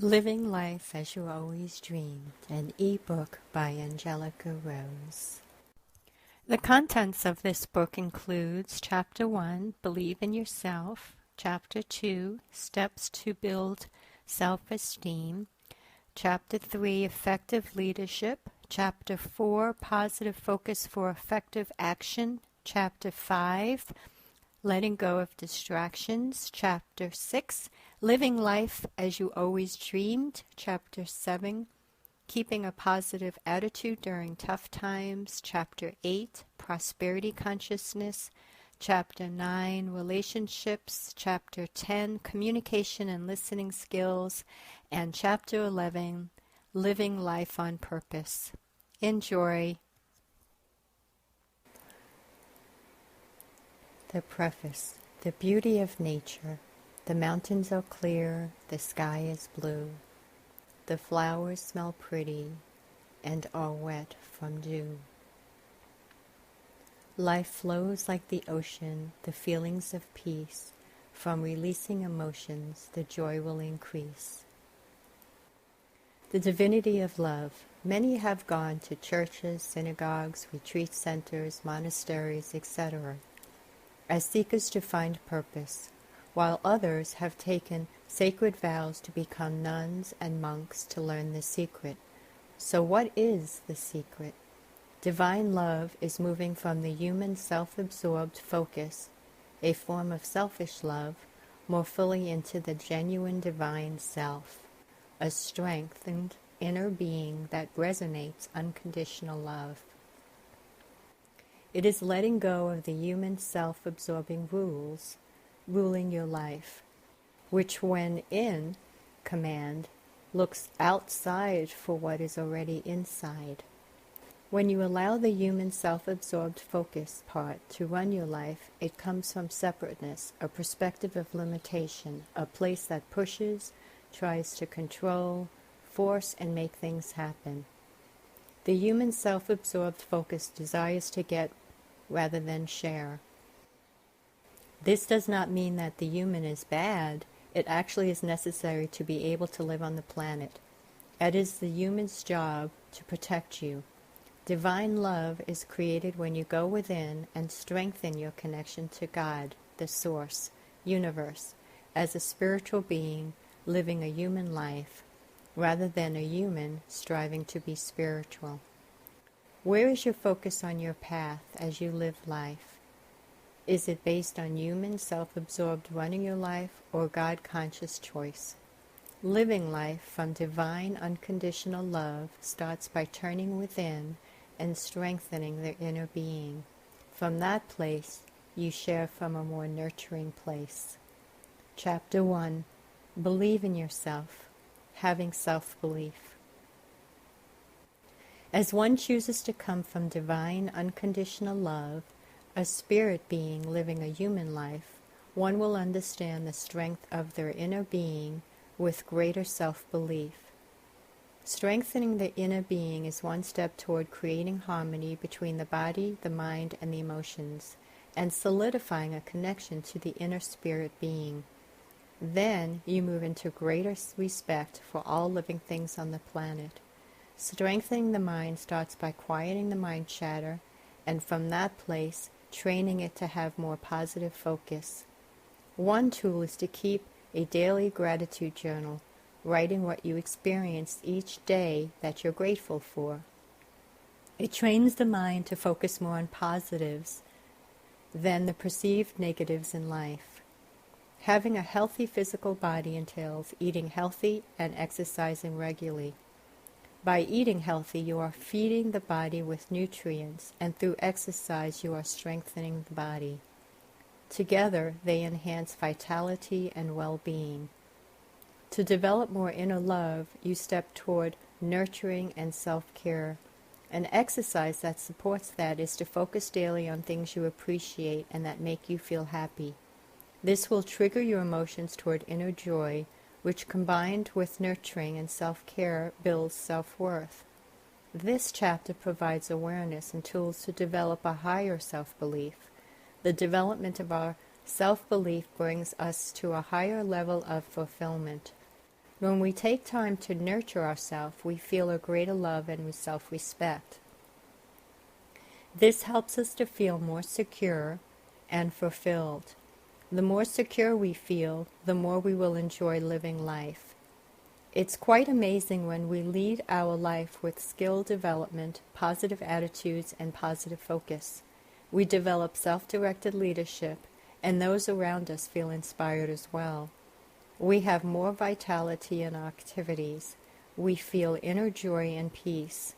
Living Life as You Always Dreamed, an e-book by Angelica Rose. The contents of this book includes Chapter 1, Believe in Yourself, Chapter 2, Steps to Build Self-Esteem, Chapter 3, Effective Leadership, Chapter 4, Positive Focus for Effective Action, Chapter 5, Letting Go of Distractions, Chapter 6, Living Life as You Always Dreamed, Chapter 7, Keeping a Positive Attitude During Tough Times, Chapter 8, Prosperity Consciousness, Chapter 9, Relationships, Chapter 10, Communication and Listening Skills, and Chapter 11, Living Life on Purpose. Enjoy. The preface. The beauty of nature. The mountains are clear, the sky is blue. The flowers smell pretty and are wet from dew. Life flows like the ocean, the feelings of peace. From releasing emotions, the joy will increase. The divinity of love. Many have gone to churches, synagogues, retreat centers, monasteries, etc., as seekers to find purpose, while others have taken sacred vows to become nuns and monks to learn the secret. So what is the secret? Divine love is moving from the human self-absorbed focus, a form of selfish love, more fully into the genuine divine self, a strengthened inner being that resonates unconditional love. It is letting go of the human self-absorbing rules, ruling your life, which when in command, looks outside for what is already inside. When you allow the human self-absorbed focus part to run your life, it comes from separateness, a perspective of limitation, a place that pushes, tries to control, force, and make things happen. The human self-absorbed focus desires to get rather than share. This does not mean that the human is bad. It actually is necessary to be able to live on the planet. It is the human's job to protect you. Divine love is created when you go within and strengthen your connection to God, the Source, universe, as a spiritual being living a human life, rather than a human striving to be spiritual. Where is your focus on your path as you live life? Is it based on human, self-absorbed running your life or God-conscious choice? Living life from divine, unconditional love starts by turning within and strengthening the inner being. From that place, you share from a more nurturing place. Chapter 1. Believe in yourself. Having self-belief. As one chooses to come from divine, unconditional love, a spirit being living a human life, one will understand the strength of their inner being with greater self-belief. Strengthening the inner being is one step toward creating harmony between the body, the mind, and the emotions, and solidifying a connection to the inner spirit being. Then you move into greater respect for all living things on the planet. Strengthening the mind starts by quieting the mind chatter, and from that place, training it to have more positive focus. One tool is to keep a daily gratitude journal, writing what you experienced each day that you're grateful for. It trains the mind to focus more on positives than the perceived negatives in life. Having a healthy physical body entails eating healthy and exercising regularly. By eating healthy, you are feeding the body with nutrients, and through exercise you are strengthening the body. Together, they enhance vitality and well-being. To develop more inner love, you step toward nurturing and self-care. An exercise that supports that is to focus daily on things you appreciate and that make you feel happy. This will trigger your emotions toward inner joy, which combined with nurturing and self-care builds self-worth. This chapter provides awareness and tools to develop a higher self-belief. The development of our self-belief brings us to a higher level of fulfillment. When we take time to nurture ourselves, we feel a greater love and self-respect. This helps us to feel more secure and fulfilled. The more secure we feel, the more we will enjoy living life. It's quite amazing when we lead our life with skill development, positive attitudes, and positive focus. We develop self-directed leadership, and those around us feel inspired as well. We have more vitality in our activities. We feel inner joy and peace.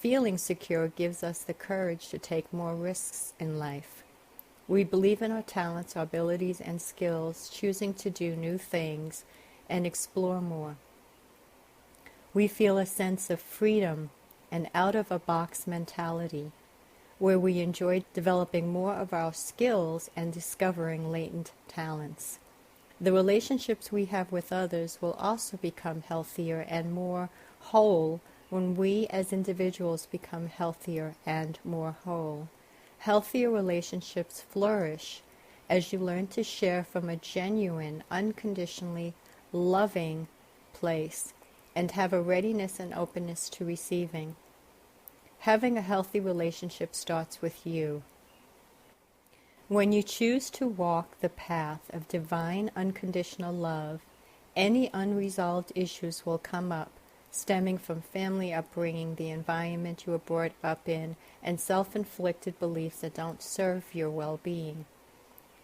Feeling secure gives us the courage to take more risks in life. We believe in our talents, our abilities, and skills, choosing to do new things and explore more. We feel a sense of freedom and out-of-a-box mentality, where we enjoy developing more of our skills and discovering latent talents. The relationships we have with others will also become healthier and more whole when we as individuals become healthier and more whole. Healthier relationships flourish as you learn to share from a genuine, unconditionally loving place and have a readiness and openness to receiving. Having a healthy relationship starts with you. When you choose to walk the path of divine unconditional love, any unresolved issues will come up, stemming from family upbringing, the environment you were brought up in, and self-inflicted beliefs that don't serve your well-being.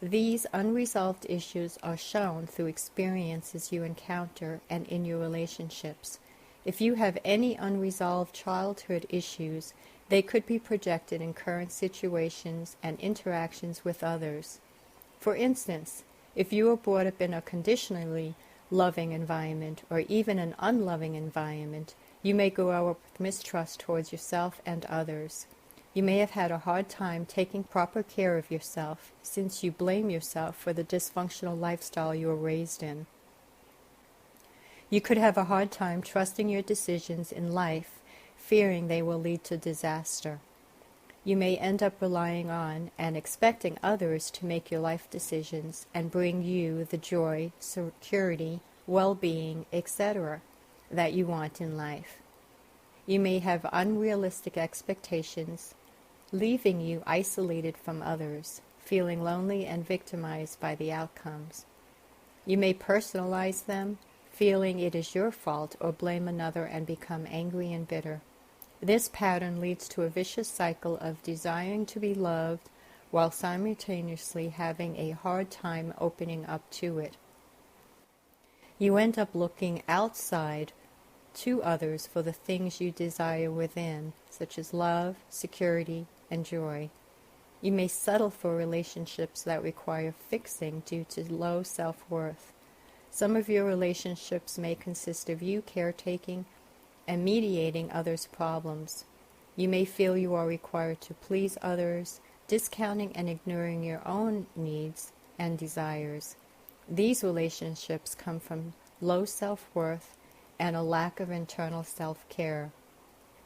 These unresolved issues are shown through experiences you encounter and in your relationships. If you have any unresolved childhood issues, they could be projected in current situations and interactions with others. For instance, if you were brought up in a conditionally loving environment or even an unloving environment, you may grow up with mistrust towards yourself and others. You may have had a hard time taking proper care of yourself since you blame yourself for the dysfunctional lifestyle you were raised in. You could have a hard time trusting your decisions in life, fearing they will lead to disaster. You may end up relying on and expecting others to make your life decisions and bring you the joy, security, well-being, etc. that you want in life. You may have unrealistic expectations, leaving you isolated from others, feeling lonely and victimized by the outcomes. You may personalize them, feeling it is your fault, or blame another and become angry and bitter. This pattern leads to a vicious cycle of desiring to be loved while simultaneously having a hard time opening up to it. You end up looking outside to others for the things you desire within, such as love, security, and joy. You may settle for relationships that require fixing due to low self-worth. Some of your relationships may consist of you caretaking and mediating others' problems. You may feel you are required to please others, discounting and ignoring your own needs and desires. These relationships come from low self-worth and a lack of internal self-care.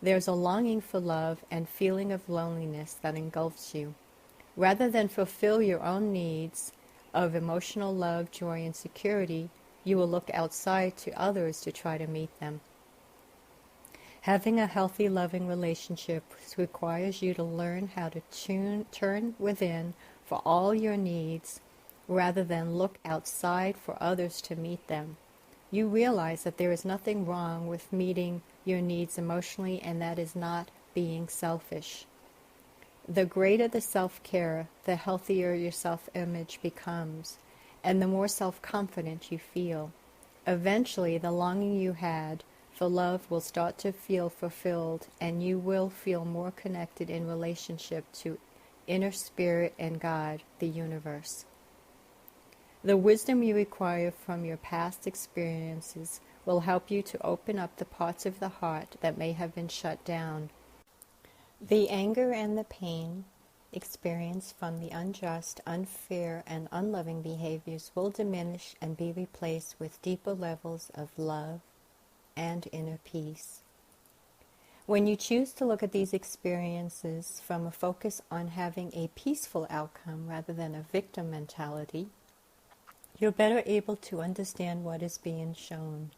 There's a longing for love and feeling of loneliness that engulfs you. Rather than fulfill your own needs of emotional love, joy, and security, you will look outside to others to try to meet them. Having a healthy, loving relationship requires you to learn how to turn within for all your needs rather than look outside for others to meet them. You realize that there is nothing wrong with meeting your needs emotionally, and that is not being selfish. The greater the self-care, the healthier your self-image becomes, and the more self-confident you feel. Eventually, the longing you had for love will start to feel fulfilled, and you will feel more connected in relationship to inner spirit and God, the universe. The wisdom you acquire from your past experiences will help you to open up the parts of the heart that may have been shut down. The anger and the pain experienced from the unjust, unfair, and unloving behaviors will diminish and be replaced with deeper levels of love and inner peace. When you choose to look at these experiences from a focus on having a peaceful outcome rather than a victim mentality, you're better able to understand what is being shown.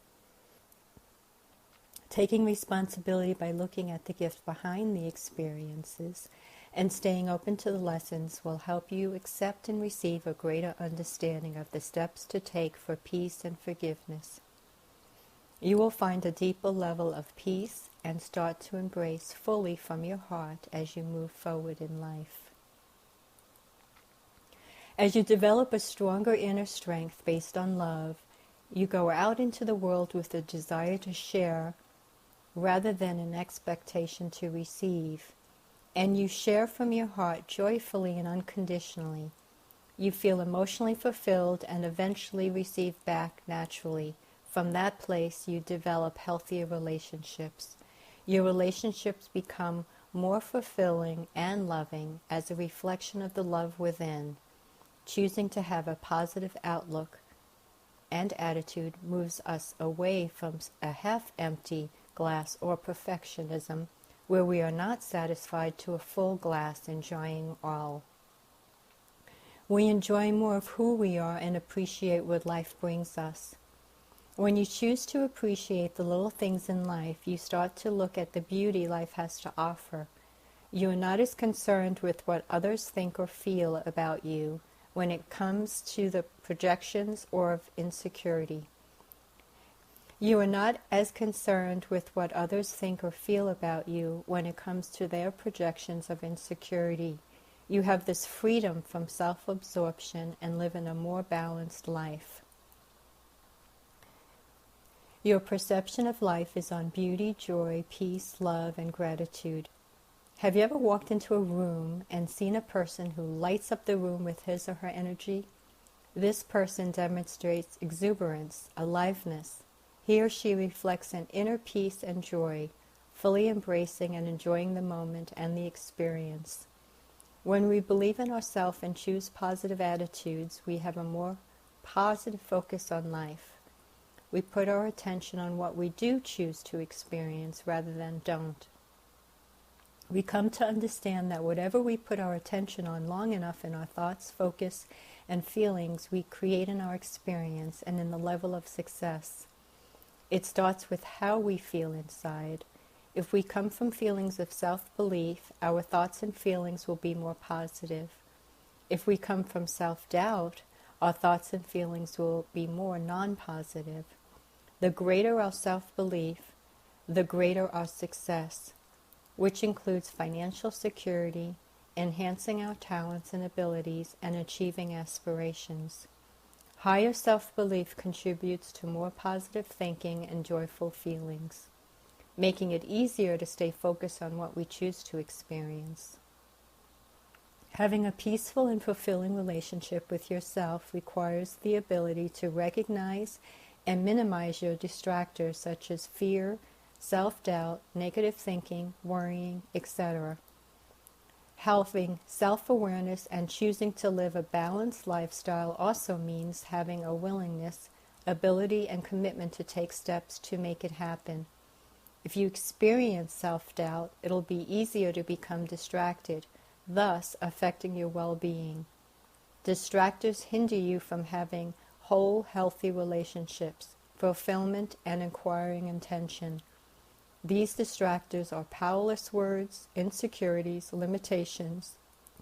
Taking responsibility by looking at the gift behind the experiences and staying open to the lessons will help you accept and receive a greater understanding of the steps to take for peace and forgiveness. You will find a deeper level of peace and start to embrace fully from your heart as you move forward in life. As you develop a stronger inner strength based on love, you go out into the world with a desire to share rather than an expectation to receive. And you share from your heart joyfully and unconditionally. You feel emotionally fulfilled and eventually receive back naturally. From that place, you develop healthier relationships. Your relationships become more fulfilling and loving as a reflection of the love within. Choosing to have a positive outlook and attitude moves us away from a half-empty glass or perfectionism, where we are not satisfied, to a full glass enjoying all. We enjoy more of who we are and appreciate what life brings us. When you choose to appreciate the little things in life, you start to look at the beauty life has to offer. You are not as concerned with what others think or feel about you when it comes to the projections or of insecurity. You are not as concerned with what others think or feel about you when it comes to their projections of insecurity. You have this freedom from self-absorption and live in a more balanced life. Your perception of life is on beauty, joy, peace, love, and gratitude. Have you ever walked into a room and seen a person who lights up the room with his or her energy? This person demonstrates exuberance, aliveness. He or she reflects an inner peace and joy, fully embracing and enjoying the moment and the experience. When we believe in ourselves and choose positive attitudes, we have a more positive focus on life. We put our attention on what we do choose to experience rather than don't. We come to understand that whatever we put our attention on long enough in our thoughts, focus, and feelings, we create in our experience and in the level of success. It starts with how we feel inside. If we come from feelings of self-belief, our thoughts and feelings will be more positive. If we come from self-doubt, our thoughts and feelings will be more non-positive. The greater our self-belief, the greater our success, which includes financial security, enhancing our talents and abilities, and achieving aspirations. Higher self-belief contributes to more positive thinking and joyful feelings, making it easier to stay focused on what we choose to experience. Having a peaceful and fulfilling relationship with yourself requires the ability to recognize and minimize your distractors such as fear, self-doubt, negative thinking, worrying, etc. Having self-awareness and choosing to live a balanced lifestyle also means having a willingness, ability, and commitment to take steps to make it happen. If you experience self-doubt, it'll be easier to become distracted, thus affecting your well-being. Distractors hinder you from having whole, healthy relationships, fulfillment, and acquiring intention. These distractors are powerless words, insecurities, limitations,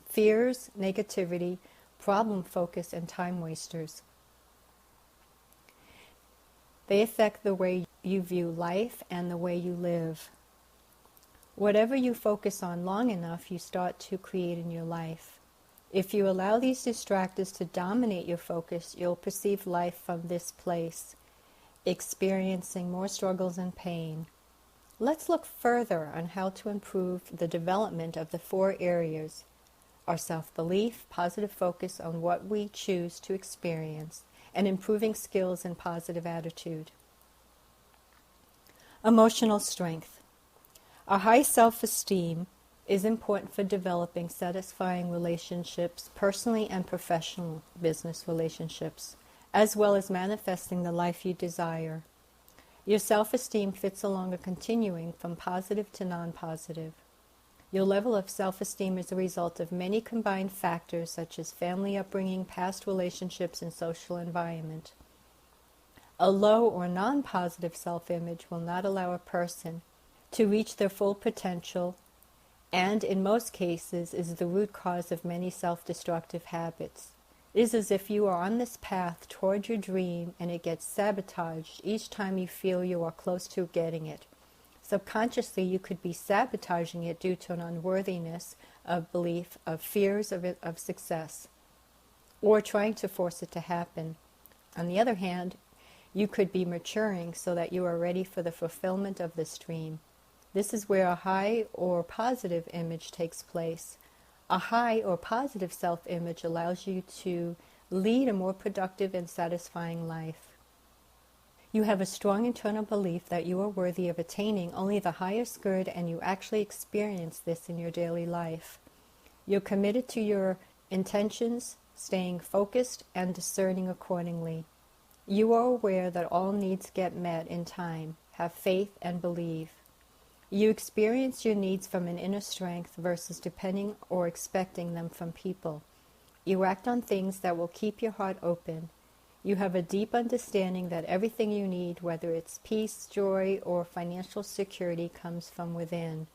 fears, negativity, problem focus, and time wasters. They affect the way you view life and the way you live. Whatever you focus on long enough, you start to create in your life. If you allow these distractors to dominate your focus, you'll perceive life from this place, experiencing more struggles and pain. Let's look further on how to improve the development of the 4 areas: our self-belief, positive focus on what we choose to experience, and improving skills and positive attitude. Emotional strength. A high self-esteem is important for developing satisfying relationships, personally and professional business relationships, as well as manifesting the life you desire. Your self-esteem fits along a continuum from positive to non-positive. Your level of self-esteem is a result of many combined factors such as family upbringing, past relationships, and social environment. A low or non-positive self-image will not allow a person to reach their full potential, and in most cases is the root cause of many self-destructive habits. It is as if you are on this path toward your dream and it gets sabotaged each time you feel you are close to getting it. Subconsciously, you could be sabotaging it due to an unworthiness of belief, of fears of success, or trying to force it to happen. On the other hand, you could be maturing so that you are ready for the fulfillment of this dream. This is where a high or positive image takes place. A high or positive self-image allows you to lead a more productive and satisfying life. You have a strong internal belief that you are worthy of attaining only the highest good, and you actually experience this in your daily life. You're committed to your intentions, staying focused and discerning accordingly. You are aware that all needs get met in time. Have faith and believe. You experience your needs from an inner strength versus depending or expecting them from people. You act on things that will keep your heart open. You have a deep understanding that everything you need, whether it's peace, joy, or financial security, comes from within.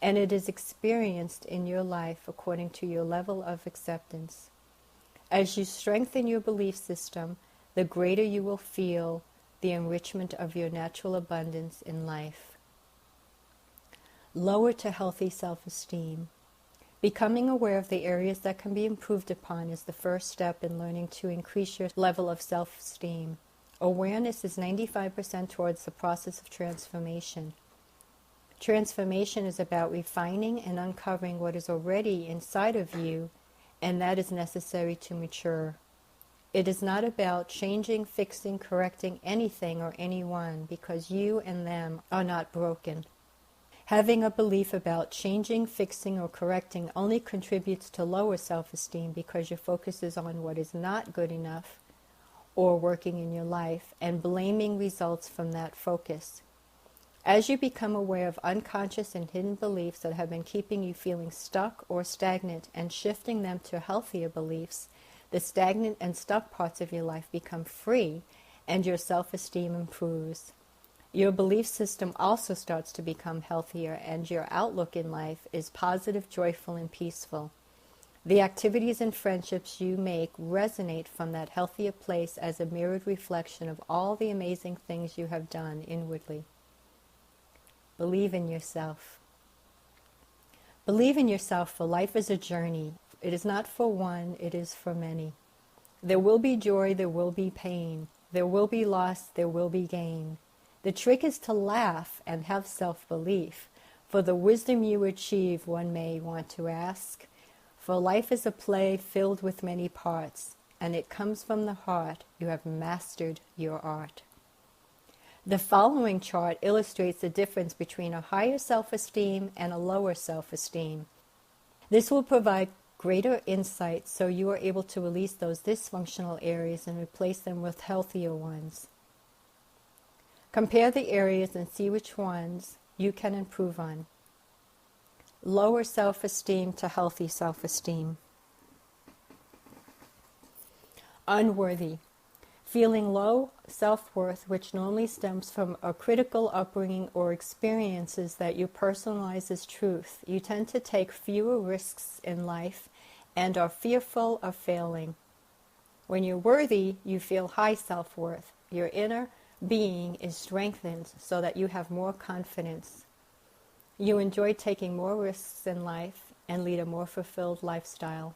And it is experienced in your life according to your level of acceptance. As you strengthen your belief system, the greater you will feel the enrichment of your natural abundance in life. Lower to healthy self-esteem. Becoming aware of the areas that can be improved upon is the first step in learning to increase your level of self-esteem. Awareness is 95% towards the process of transformation. Transformation is about refining and uncovering what is already inside of you, and that is necessary to mature. It is not about changing, fixing, correcting anything or anyone, because you and them are not broken. Having a belief about changing, fixing, or correcting only contributes to lower self-esteem because your focus is on what is not good enough or working in your life, and blaming results from that focus. As you become aware of unconscious and hidden beliefs that have been keeping you feeling stuck or stagnant and shifting them to healthier beliefs, the stagnant and stuck parts of your life become free and your self-esteem improves. Your belief system also starts to become healthier, and your outlook in life is positive, joyful, and peaceful. The activities and friendships you make resonate from that healthier place as a mirrored reflection of all the amazing things you have done inwardly. Believe in yourself. Believe in yourself, for life is a journey. It is not for one, it is for many. There will be joy, there will be pain. There will be loss, there will be gain. The trick is to laugh and have self-belief. For the wisdom you achieve, one may want to ask. For life is a play filled with many parts, and it comes from the heart. You have mastered your art. The following chart illustrates the difference between a higher self-esteem and a lower self-esteem. This will provide greater insight so you are able to release those dysfunctional areas and replace them with healthier ones. Compare the areas and see which ones you can improve on. Lower self-esteem to healthy self-esteem. Unworthy. Feeling low self-worth, which normally stems from a critical upbringing or experiences that you personalize as truth. You tend to take fewer risks in life and are fearful of failing. When you're worthy, you feel high self-worth. Your inner being is strengthened so that you have more confidence. You enjoy taking more risks in life and lead a more fulfilled lifestyle.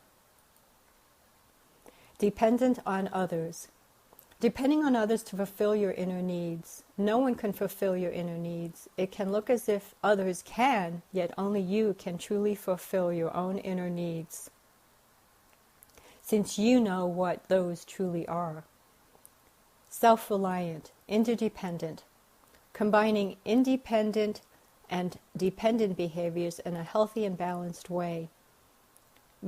Dependent on others. Depending on others to fulfill your inner needs. No one can fulfill your inner needs. It can look as if others can, yet only you can truly fulfill your own inner needs, since you know what those truly are. Self-reliant, interdependent, combining independent and dependent behaviors in a healthy and balanced way.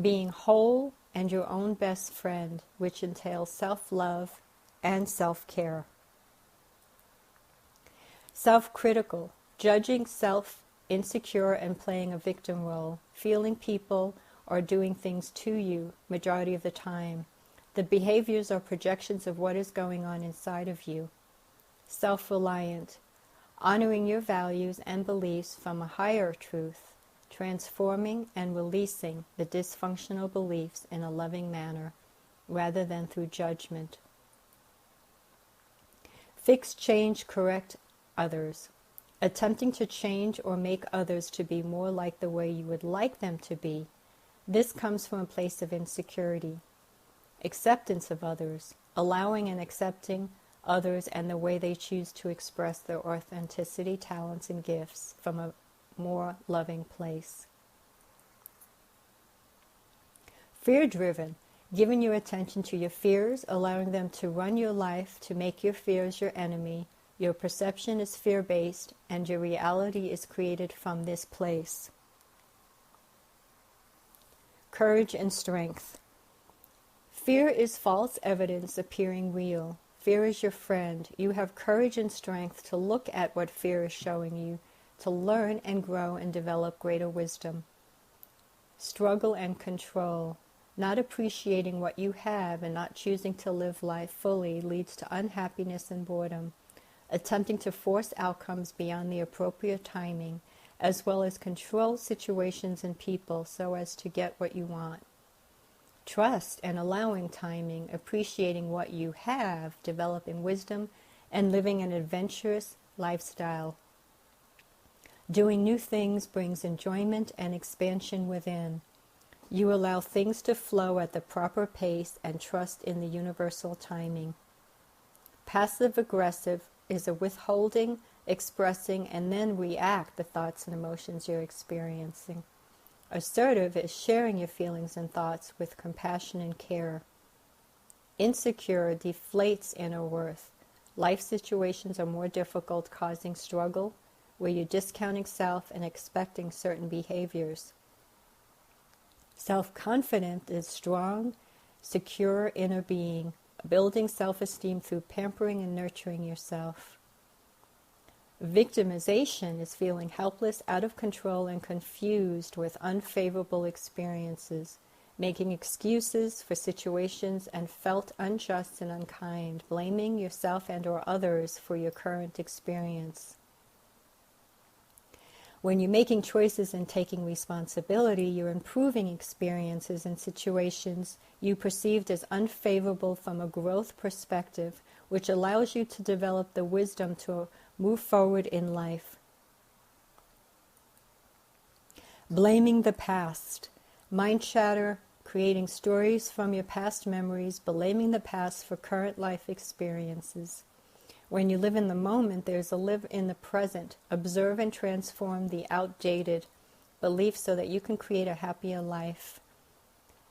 Being whole and your own best friend, which entails self-love and self-care. Self-critical, judging self, insecure, and playing a victim role, feeling people are doing things to you majority of the time. The behaviors are projections of what is going on inside of you. self-reliant, honoring your values and beliefs from a higher truth, transforming and releasing the dysfunctional beliefs in a loving manner rather than through judgment. Fix, change, correct others. Attempting to change or make others to be more like the way you would like them to be. This comes from a place of insecurity. Acceptance of others, allowing and accepting others and the way they choose to express their authenticity, talents, and gifts from a more loving place. Fear-driven, giving your attention to your fears, allowing them to run your life, to make your fears your enemy. Your perception is fear-based, and your reality is created from this place. Courage and strength. Fear is false evidence appearing real. Fear is your friend. You have courage and strength to look at what fear is showing you, to learn and grow and develop greater wisdom. Struggle and control. Not appreciating what you have and not choosing to live life fully leads to unhappiness and boredom. Attempting to force outcomes beyond the appropriate timing, as well as control situations and people so as to get what you want. Trust and allowing timing, appreciating what you have, developing wisdom, and living an adventurous lifestyle. Doing new things brings enjoyment and expansion within. You allow things to flow at the proper pace and trust in the universal timing. Passive-aggressive is a withholding, expressing, and then react the thoughts and emotions you're experiencing. Assertive is sharing your feelings and thoughts with compassion and care. Insecure deflates inner worth. Life situations are more difficult, causing struggle, where you're discounting self and expecting certain behaviors. Self-confident is strong, secure inner being, building self-esteem through pampering and nurturing yourself. Victimization is feeling helpless, out of control, and confused with unfavorable experiences, making excuses for situations and felt unjust and unkind, blaming yourself and or others for your current experience. When you're making choices and taking responsibility, you're improving experiences and situations you perceived as unfavorable from a growth perspective, which allows you to develop the wisdom to move forward in life. Blaming the past. Mind chatter, creating stories from your past memories, blaming the past for current life experiences. When you live in the moment, there's a live in the present. Observe and transform the outdated beliefs so that you can create a happier life.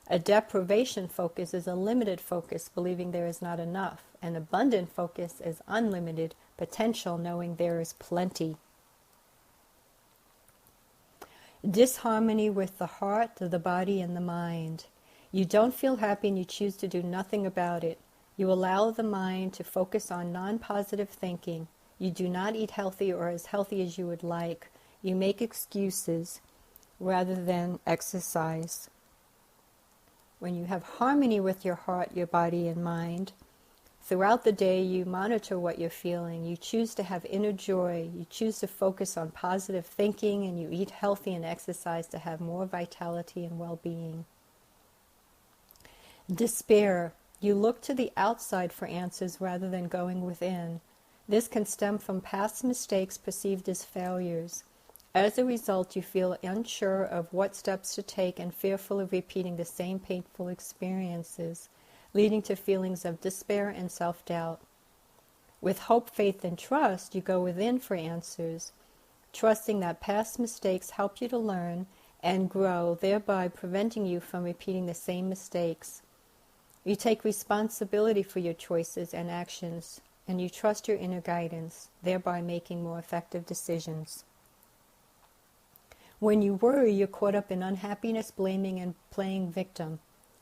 A deprivation focus is a limited focus, believing there is not enough. An abundant focus is unlimited potential, knowing there is plenty. Disharmony with the heart, the body, and the mind. You don't feel happy and you choose to do nothing about it. You allow the mind to focus on non-positive thinking. You do not eat healthy or as healthy as you would like. You make excuses rather than exercise. When you have harmony with your heart, your body, and mind, throughout the day you monitor what you're feeling. You choose to have inner joy. You choose to focus on positive thinking, and you eat healthy and exercise to have more vitality and well-being. Despair. You look to the outside for answers rather than going within. This can stem from past mistakes perceived as failures. As a result, you feel unsure of what steps to take and fearful of repeating the same painful experiences, leading to feelings of despair and self-doubt. With hope, faith, and trust, you go within for answers, trusting that past mistakes help you to learn and grow, thereby preventing you from repeating the same mistakes. You take responsibility for your choices and actions, and you trust your inner guidance, thereby making more effective decisions. When you worry, you're caught up in unhappiness, blaming, and playing victim.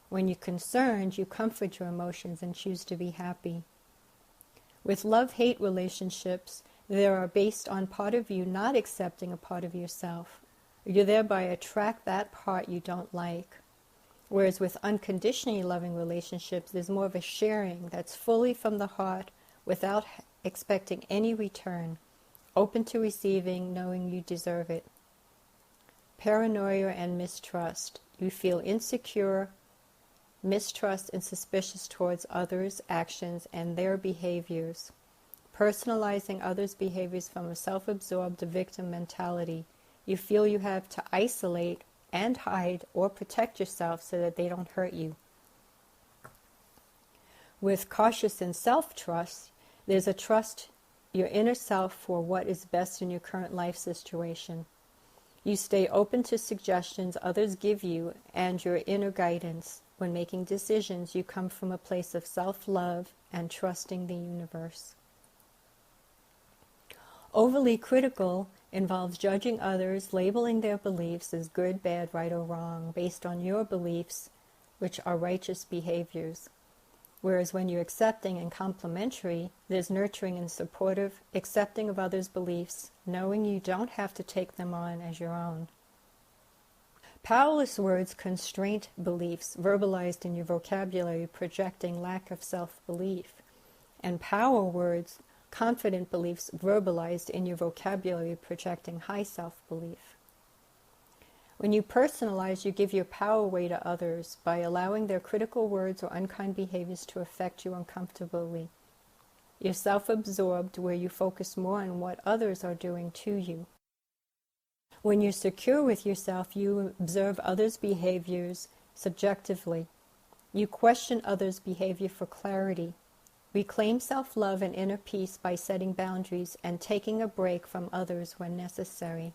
When you're concerned, you comfort your emotions and choose to be happy. With love-hate relationships, they are based on part of you not accepting a part of yourself. You thereby attract that part you don't like. Whereas with unconditionally loving relationships, there's more of a sharing that's fully from the heart without expecting any return, open to receiving, knowing you deserve it. Paranoia and mistrust. You feel insecure, mistrust and suspicious towards others' actions and their behaviors. Personalizing others' behaviors from a self-absorbed victim mentality. You feel you have to isolate and hide or protect yourself so that they don't hurt you. With cautious and self-trust, there's a trust your inner self for what is best in your current life situation. You stay open to suggestions others give you and your inner guidance. When making decisions, you come from a place of self-love and trusting the universe. Overly critical involves judging others, labeling their beliefs as good, bad, right, or wrong based on your beliefs, which are righteous behaviors. Whereas when you're accepting and complimentary, there's nurturing and supportive, accepting of others' beliefs, knowing you don't have to take them on as your own. Powerless words, constraint beliefs, verbalized in your vocabulary, projecting lack of self-belief. And power words, confident beliefs, verbalized in your vocabulary, projecting high self-belief. When you personalize, you give your power away to others by allowing their critical words or unkind behaviors to affect you uncomfortably. You're self-absorbed, where you focus more on what others are doing to you. When you're secure with yourself, you observe others' behaviors subjectively. You question others' behavior for clarity. Reclaim self-love and inner peace by setting boundaries and taking a break from others when necessary.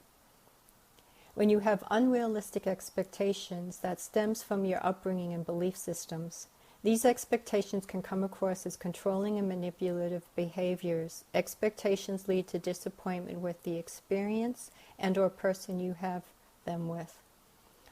When you have unrealistic expectations that stems from your upbringing and belief systems, these expectations can come across as controlling and manipulative behaviors. Expectations lead to disappointment with the experience and or person you have them with.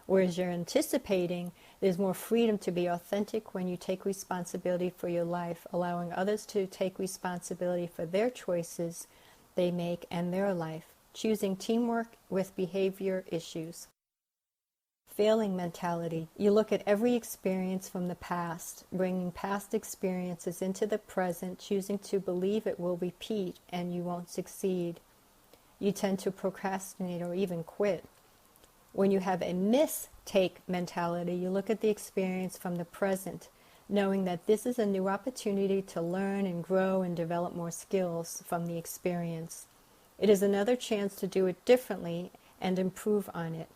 Whereas you're anticipating, there's more freedom to be authentic when you take responsibility for your life, allowing others to take responsibility for their choices they make and their life. Choosing teamwork with behavior issues. Failing mentality. You look at every experience from the past, bringing past experiences into the present, choosing to believe it will repeat and you won't succeed. You tend to procrastinate or even quit. When you have a mistake mentality, you look at the experience from the present, knowing that this is a new opportunity to learn and grow and develop more skills from the experience. It is another chance to do it differently and improve on it.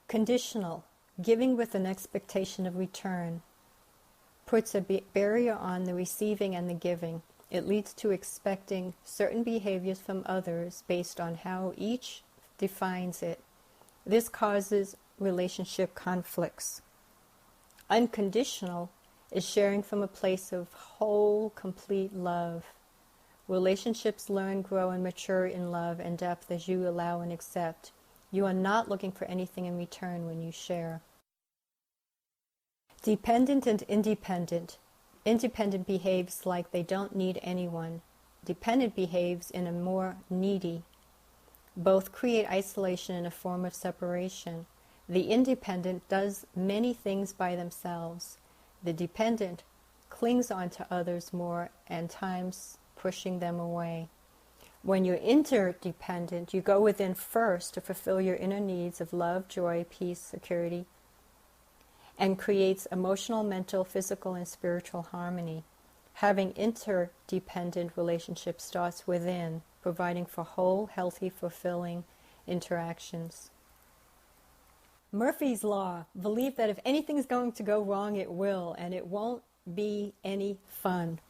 Conditional, giving with an expectation of return, puts a barrier on the receiving and the giving. It leads to expecting certain behaviors from others based on how each defines it. This causes relationship conflicts. Unconditional is sharing from a place of whole, complete love. Relationships learn, grow, and mature in love and depth as you allow and accept. You are not looking for anything in return when you share. Dependent and independent. Independent behaves like they don't need anyone. Dependent behaves in a more needy. Both create isolation and a form of separation. The independent does many things by themselves. The dependent clings on to others more and times pushing them away. When you're interdependent, you go within first to fulfill your inner needs of love, joy, peace, security, and creates emotional, mental, physical, and spiritual harmony. Having interdependent relationships starts within, providing for whole, healthy, fulfilling interactions. Murphy's Law. Believe that if anything's going to go wrong, it will, and it won't be any fun.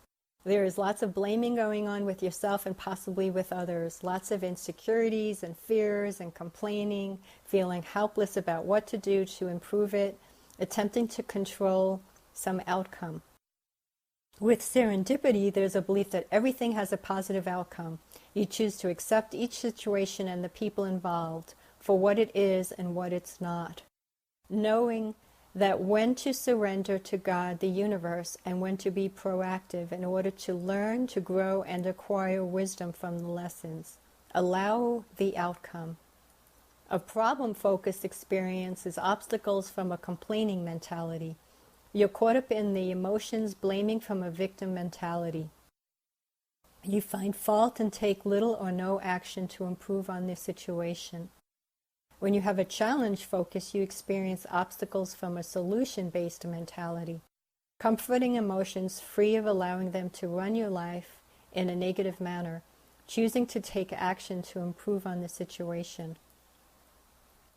There is lots of blaming going on with yourself and possibly with others. Lots of insecurities and fears and complaining, feeling helpless about what to do to improve it, attempting to control some outcome. With serendipity, there's a belief that everything has a positive outcome. You choose to accept each situation and the people involved for what it is and what it's not. Knowing that when to surrender to God, the universe, and when to be proactive in order to learn, to grow, and acquire wisdom from the lessons. Allow the outcome. A problem-focused experience is obstacles from a complaining mentality. You're caught up in the emotions, blaming from a victim mentality. You find fault and take little or no action to improve on the situation. When you have a challenge focus, you experience obstacles from a solution-based mentality, comforting emotions free of allowing them to run your life in a negative manner, choosing to take action to improve on the situation.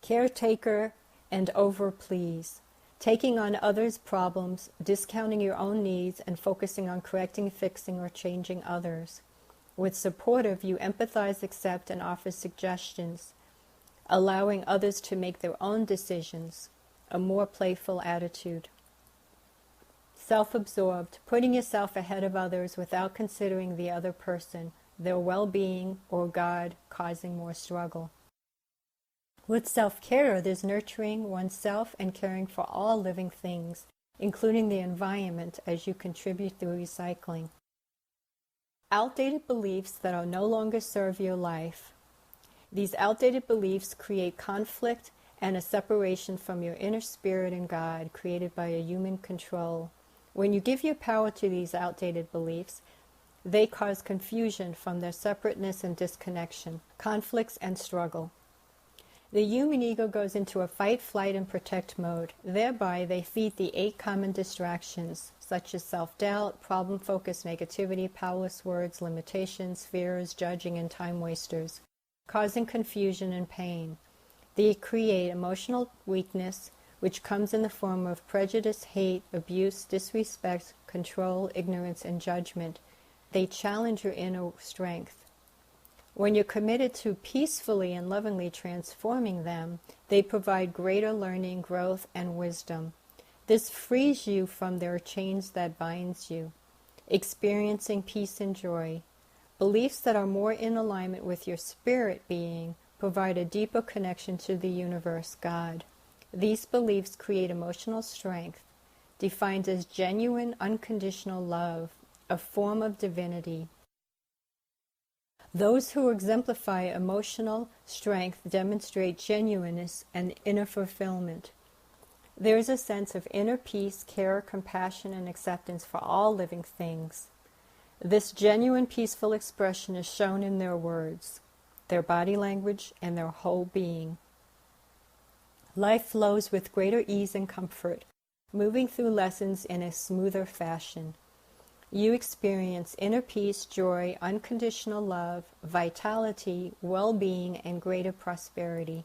Caretaker and overplease, taking on others' problems, discounting your own needs, and focusing on correcting, fixing, or changing others. With supportive, you empathize, accept, and offer suggestions, allowing others to make their own decisions, a more playful attitude. Self-absorbed, putting yourself ahead of others without considering the other person, their well-being, or God, causing more struggle. With self-care, there's nurturing oneself and caring for all living things, including the environment, as you contribute through recycling. Outdated beliefs that are no longer serve your life. These outdated beliefs create conflict and a separation from your inner spirit and God created by a human control. When you give your power to these outdated beliefs, they cause confusion from their separateness and disconnection, conflicts and struggle. The human ego goes into a fight, flight, and protect mode. Thereby, they feed the 8 common distractions, such as self-doubt, problem-focused negativity, powerless words, limitations, fears, judging, and time wasters, causing confusion and pain. They create emotional weakness, which comes in the form of prejudice, hate, abuse, disrespect, control, ignorance, and judgment. They challenge your inner strength. When you're committed to peacefully and lovingly transforming them, they provide greater learning, growth, and wisdom. This frees you from their chains that binds you, experiencing peace and joy. Beliefs that are more in alignment with your spirit being provide a deeper connection to the universe, God. These beliefs create emotional strength, defined as genuine, unconditional love, a form of divinity. Those who exemplify emotional strength demonstrate genuineness and inner fulfillment. There is a sense of inner peace, care, compassion, and acceptance for all living things. This genuine, peaceful expression is shown in their words, their body language, and their whole being. Life flows with greater ease and comfort, moving through lessons in a smoother fashion. You experience inner peace, joy, unconditional love, vitality, well-being, and greater prosperity.